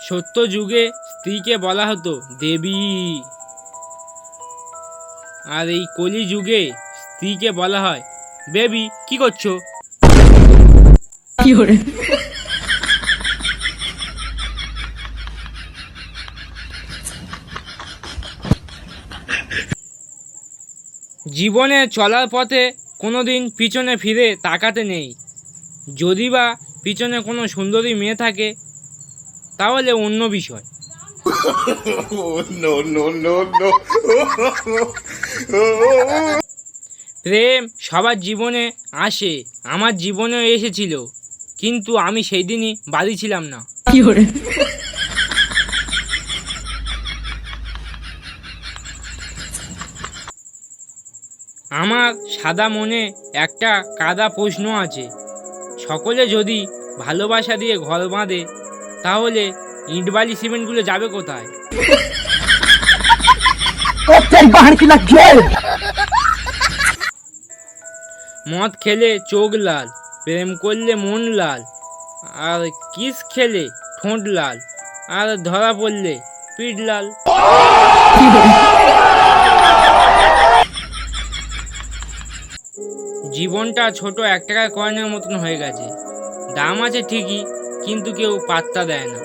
সত্য যুগে স্ত্রীকে বলা হতো দেবী, আর এই কলি যুগে স্ত্রীকে বলা হয় বেবি। কি করছো? জীবনে চলার পথে কোনোদিন পিছনে ফিরে তাকাতে নেই। যদি বা পিছনে কোনো সুন্দরী মেয়ে থাকে তাহলে অন্য বিষয়। প্রেম সবার জীবনে আসে, আমার জীবনেও এসেছিল, কিন্তু আমি সেই দিনই বাড়ি ছিলাম না। আমার সাদা মনে একটা কাদা প্রশ্ন আছে। সকলে যদি ভালোবাসা দিয়ে ঘর বাঁধে তাহলে ইটবালি সিমেন্টগুলো যাবে কোথায়? মদ খেলে চোখ লাল, প্রেম করলে মন লাল, আর কিস খেলে ঠোঁট লাল, আর ধরা পড়লে পিঠ লাল। জীবনটা ছোট 1 টাকার কয়েনের মতন হয়ে গেছে। দাম আছে ঠিকই, কিন্তু কেউ পাত্তা দেয় না।